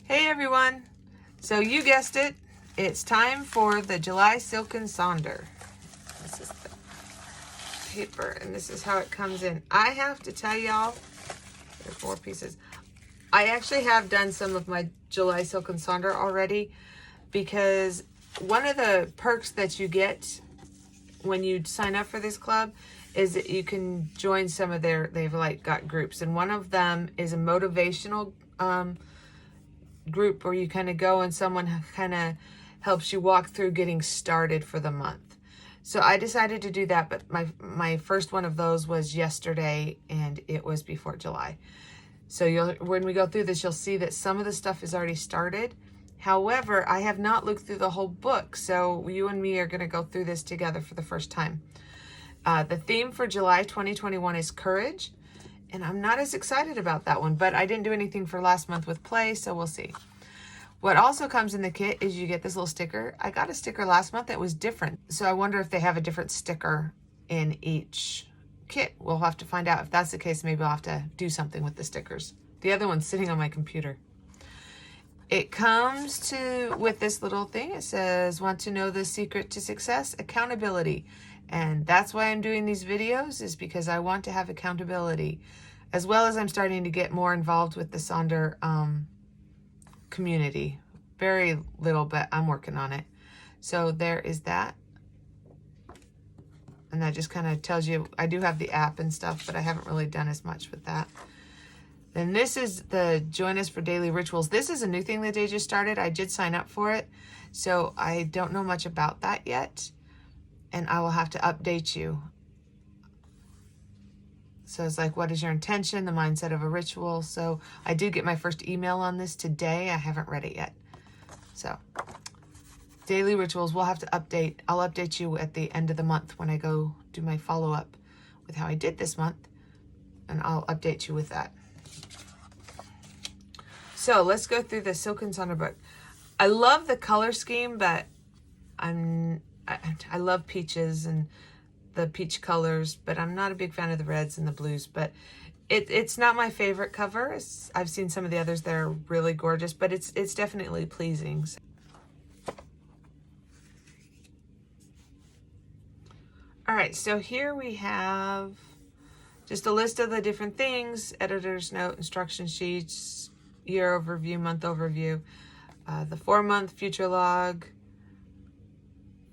Hey everyone! So you guessed it, it's time for the July Silk and Sonder. This is the paper and this is how it comes in. I have to tell y'all, there are 4 pieces. I actually have done some of my July Silk and Sonder already because one of the perks that you get when you sign up for this club is that you can join some of they've like got groups, and one of them is a motivational group where you kind of go and someone kind of helps you walk through getting started for the month. So I decided to do that, but my first one of those was yesterday and it was before July. So when we go through this, you'll see that some of the stuff is already started. However, I have not looked through the whole book, so you and me are going to go through this together for the first time. The theme for July 2021 is courage, and I'm not as excited about that one, but I didn't do anything for last month with play, so we'll see. What also comes in the kit is you get this little sticker. I got a sticker last month that was different, so I wonder if they have a different sticker in each kit. We'll have to find out. If that's the case, maybe I'll have to do something with the stickers. The other one's sitting on my computer. It comes with this little thing. It says, want to know the secret to success? Accountability. And that's why I'm doing these videos, is because I want to have accountability, as well as I'm starting to get more involved with the Sonder community. Very little, but I'm working on it. So there is that. And that just kind of tells you, I do have the app and stuff, but I haven't really done as much with that. Then this is the Join Us for Daily Rituals. This is a new thing that they just started. I did sign up for it, so I don't know much about that yet, and I will have to update you. So it's like, what is your intention, the mindset of a ritual? So I did get my first email on this today. I haven't read it yet. So daily rituals, we'll have to update. I'll update you at the end of the month when I go do my follow-up with how I did this month, and I'll update you with that. So let's go through the Silk and Sonder book. I love the color scheme, but I love peaches and the peach colors, but I'm not a big fan of the reds and the blues. But it's not my favorite cover. I've seen some of the others that are really gorgeous, but it's definitely pleasing. All right, so here we have just a list of the different things: editor's note, instruction sheets, year overview, month overview, the 4-month future log.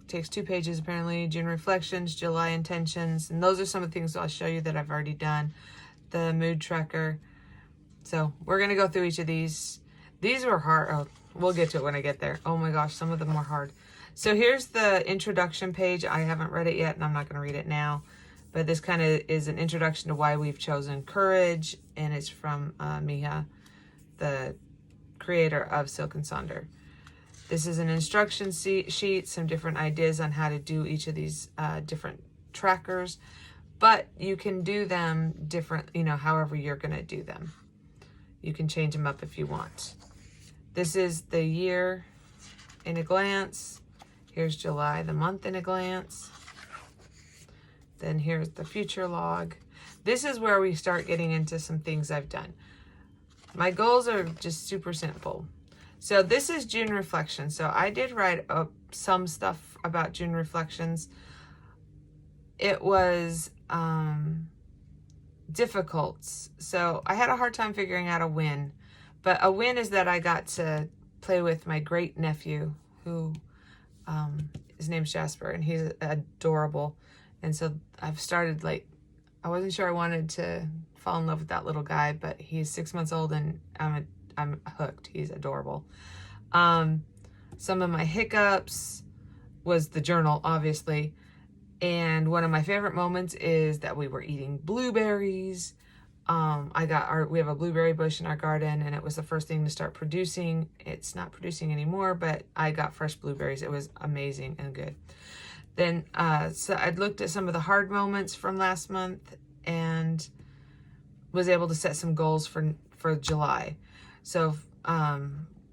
Takes 2 pages apparently. June reflections, July intentions, and those are some of the things I'll show you that I've already done. The mood tracker. So we're gonna go through each of these. These were hard. Oh, we'll get to it when I get there. Oh my gosh, some of them were hard. So here's the introduction page. I haven't read it yet, and I'm not gonna read it now, but this kind of is an introduction to why we've chosen courage, and it's from Miha, the creator of Silk and Sonder. This is an instruction sheet, some different ideas on how to do each of these different trackers, but you can do them different, however you're going to do them. You can change them up if you want. This is the year in a glance. Here's July, the month in a glance. Then here's the future log. This is where we start getting into some things I've done. My goals are just super simple. So this is June reflections. So I did write up some stuff about June reflections. It was difficult. So I had a hard time figuring out a win. But a win is that I got to play with my great nephew, who his name's Jasper, and he's adorable. And so I've started, I wasn't sure I wanted to fall in love with that little guy, but he's 6 months old and I'm hooked. He's adorable. Some of my hiccups was the journal, obviously. And one of my favorite moments is that we were eating blueberries. We have a blueberry bush in our garden, and it was the first thing to start producing. It's not producing anymore, but I got fresh blueberries. It was amazing and good. Then, so I'd looked at some of the hard moments from last month and was able to set some goals for July. So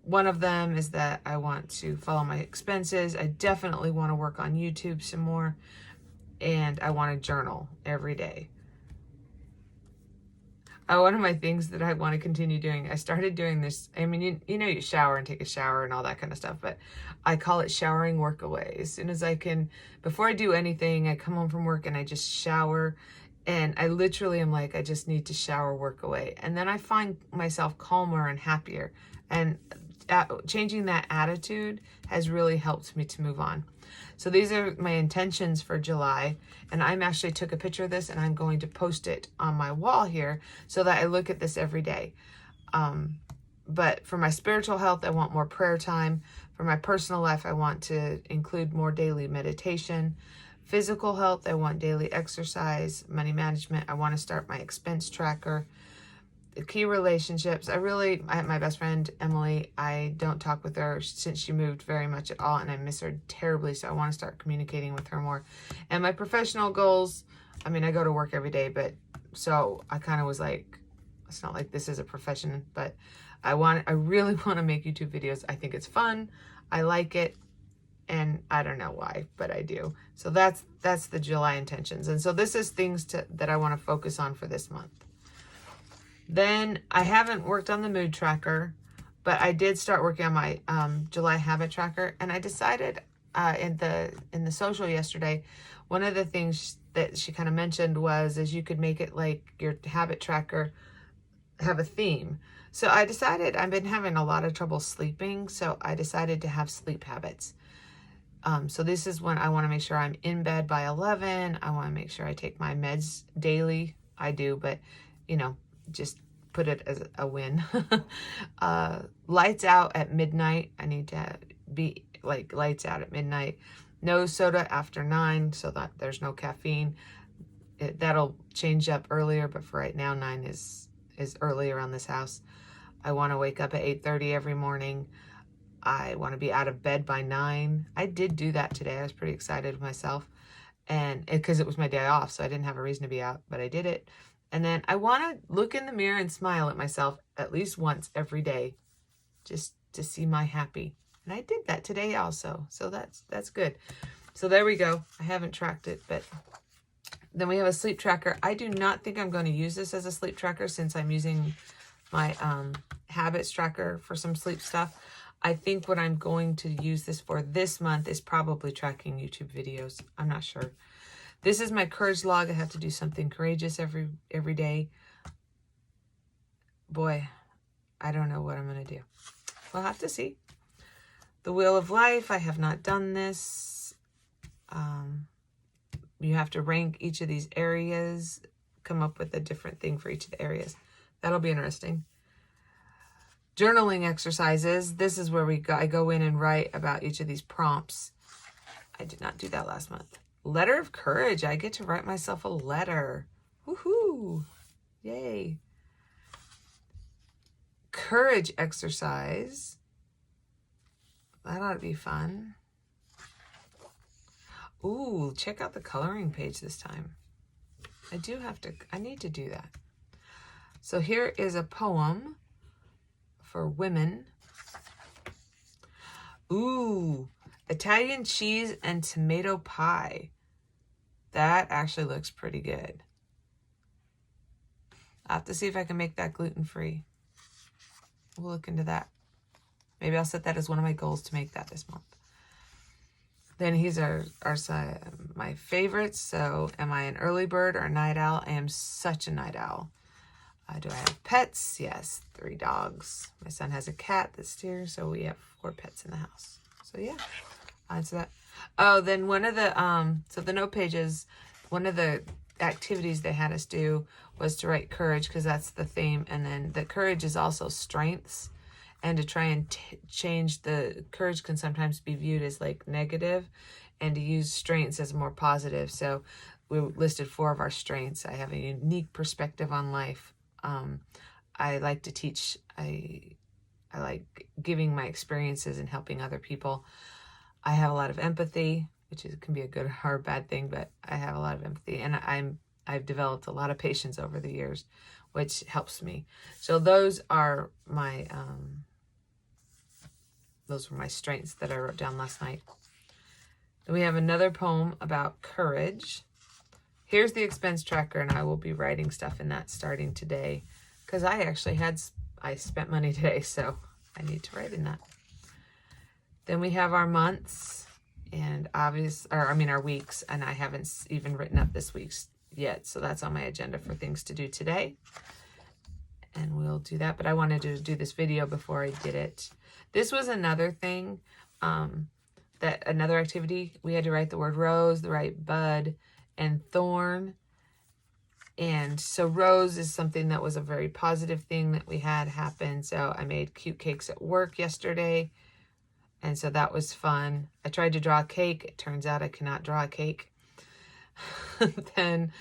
one of them is that I want to follow my expenses. I definitely want to work on YouTube some more, and I want to journal every day. one of my things that I want to continue doing, I started doing this. I mean, you know, you shower and take a shower and all that kind of stuff, but I call it showering work away. As soon as I can, before I do anything, I come home from work and I just shower, and I literally am like, I just need to shower work away. And then I find myself calmer and happier, and changing that attitude has really helped me to move on. So these are my intentions for July, and I'm actually took a picture of this and I'm going to post it on my wall here so that I look at this every day. But for my spiritual health, I want more prayer time. For my personal life, I want to include more daily meditation. Physical health, I want daily exercise. Money management, I want to start my expense tracker. Key relationships, my best friend Emily, I don't talk with her since she moved very much at all, and I miss her terribly, so I want to start communicating with her more. And my professional goals, I mean, I go to work every day, but so I kind of was like, it's not like this is a profession, but I really want to make YouTube videos. I think it's fun, I like it, and I don't know why, but I do. So that's the July intentions. And so this is things that I want to focus on for this month. Then I haven't worked on the mood tracker, but I did start working on my July habit tracker, and I decided in the social yesterday, one of the things that she kind of mentioned is you could make it like your habit tracker have a theme. So I decided, I've been having a lot of trouble sleeping, so I decided to have sleep habits. So this is when I want to make sure I'm in bed by 11. I want to make sure I take my meds daily. I do, but you know, just put it as a win. Lights out at midnight. I need to be like lights out at midnight. No soda after 9 so that there's no caffeine. That'll change up earlier, but for right now, 9 is early around this house. I want to wake up at 8:30 every morning. I want to be out of bed by 9. I did do that today. I was pretty excited with myself, and because it was my day off, so I didn't have a reason to be out, but I did it. And then I want to look in the mirror and smile at myself at least once every day, just to see my happy. And I did that today also, so that's good. So there we go. I haven't tracked it, but then we have a sleep tracker. I do not think I'm going to use this as a sleep tracker since I'm using my habits tracker for some sleep stuff. I think what I'm going to use this for this month is probably tracking YouTube videos. I'm not sure. This is my courage log. I have to do something courageous every day. Boy, I don't know what I'm going to do. We'll have to see. The Wheel of Life. I have not done this. You have to rank each of these areas, come up with a different thing for each of the areas. That'll be interesting. Journaling exercises. This is where I go in and write about each of these prompts. I did not do that last month. Letter of courage. I get to write myself a letter. Woohoo! Yay. Courage exercise. That ought to be fun. Ooh, check out the coloring page this time. I need to do that. So here is a poem for women. Ooh, Italian cheese and tomato pie. That actually looks pretty good. I'll have to see if I can make that gluten-free. We'll look into that. Maybe I'll set that as one of my goals to make that this month. Then these are my favorites. So am I an early bird or a night owl? I am such a night owl. Do I have pets? Yes, 3 dogs. My son has a cat that's here, so we have 4 pets in the house. So yeah, that's that. Oh, then one of the, so the note pages, one of the activities they had us do was to write courage, because that's the theme. And then the courage is also strengths. And to try and change the courage can sometimes be viewed as like negative, and to use strengths as more positive. So we listed 4 of our strengths. I have a unique perspective on life. I like to teach. I like giving my experiences and helping other people. I have a lot of empathy, which can be a good or bad thing, but I have a lot of empathy, and I've developed a lot of patience over the years, which helps me. So those are my those were my strengths that I wrote down last night. Then we have another poem about courage. Here's the expense tracker, and I will be writing stuff in that starting today because I spent money today, so I need to write in that. Then we have our months and our weeks, and I haven't even written up this week's yet, so that's on my agenda for things to do today. And we'll do that, but I wanted to do this video before I did it. This was another thing, another activity. We had to write the word rose, write bud, and thorn. And so rose is something that was a very positive thing that we had happen. So I made cute cakes at work yesterday. And so that was fun. I tried to draw a cake. It turns out I cannot draw a cake. Then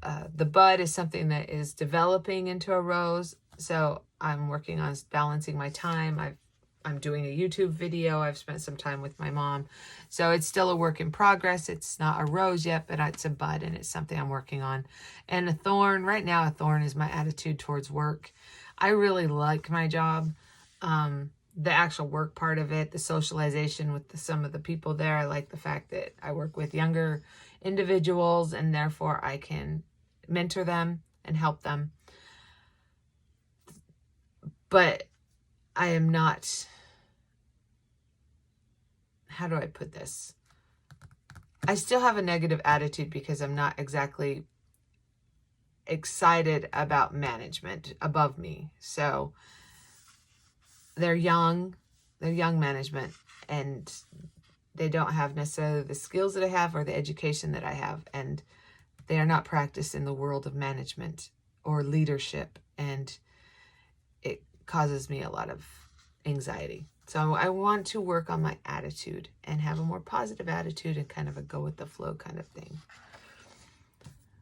the bud is something that is developing into a rose. So I'm working on balancing my time. I'm doing a YouTube video. I've spent some time with my mom. So it's still a work in progress. It's not a rose yet, but it's a bud, and it's something I'm working on. And a thorn, right now a thorn is my attitude towards work. I really like my job. The actual work part of it, the socialization with some of the people there. I like the fact that I work with younger individuals, and therefore I can mentor them and help them. But I am not, how do I put this? I still have a negative attitude because I'm not exactly excited about management above me. So they're young management, and they don't have necessarily the skills that I have or the education that I have, and they are not practiced in the world of management or leadership, and it causes me a lot of anxiety. So I want to work on my attitude and have a more positive attitude and kind of a go with the flow kind of thing.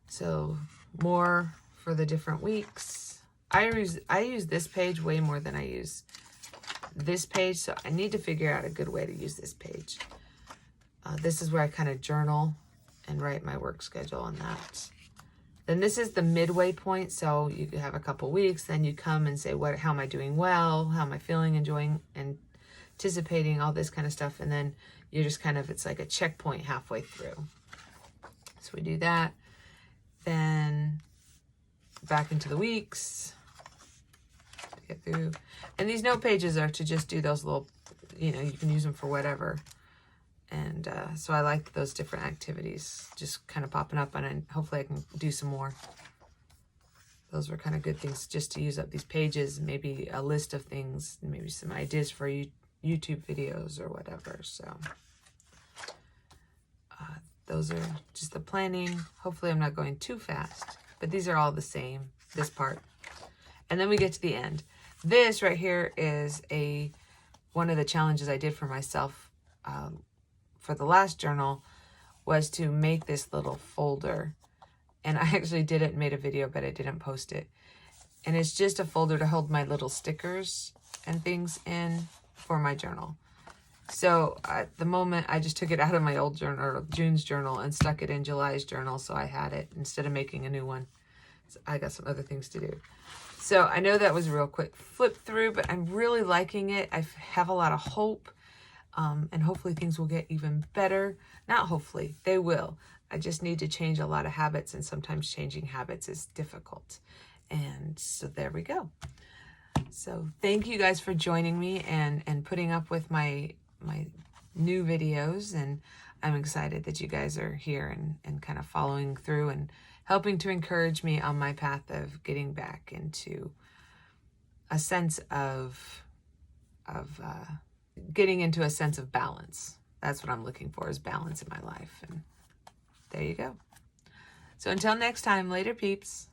So more for the different weeks. I use this page way more than I use this page, so I need to figure out a good way to use this page. This is where I kind of journal and write my work schedule on that. Then this is the midway point, so you have a couple weeks, then you come and say, how am I doing well? How am I feeling, enjoying, and anticipating, all this kind of stuff, and then you're just kind of, it's like a checkpoint halfway through. So we do that. Then back into the weeks. Get through. And these note pages are to just do those little, you can use them for whatever. And so I like those different activities just kind of popping up, and hopefully I can do some more. Those were kind of good things just to use up these pages, maybe a list of things, maybe some ideas for YouTube videos or whatever. So those are just the planning. Hopefully I'm not going too fast, but these are all the same, this part. And then we get to the end. This right here is one of the challenges I did for myself for the last journal, was to make this little folder. And I actually did it and made a video, but I didn't post it. And it's just a folder to hold my little stickers and things in for my journal. So at the moment, I just took it out of my old journal, or June's journal, and stuck it in July's journal, so I had it instead of making a new one. So I got some other things to do. So I know that was a real quick flip through, but I'm really liking it. I have a lot of hope, and hopefully things will get even better. Not hopefully, they will. I just need to change a lot of habits, and sometimes changing habits is difficult. And so there we go. So thank you guys for joining me and putting up with my new videos, and I'm excited that you guys are here and kind of following through and helping to encourage me on my path of getting back into a sense of getting into a sense of balance. That's what I'm looking for, is balance in my life. And there you go. So until next time, later peeps.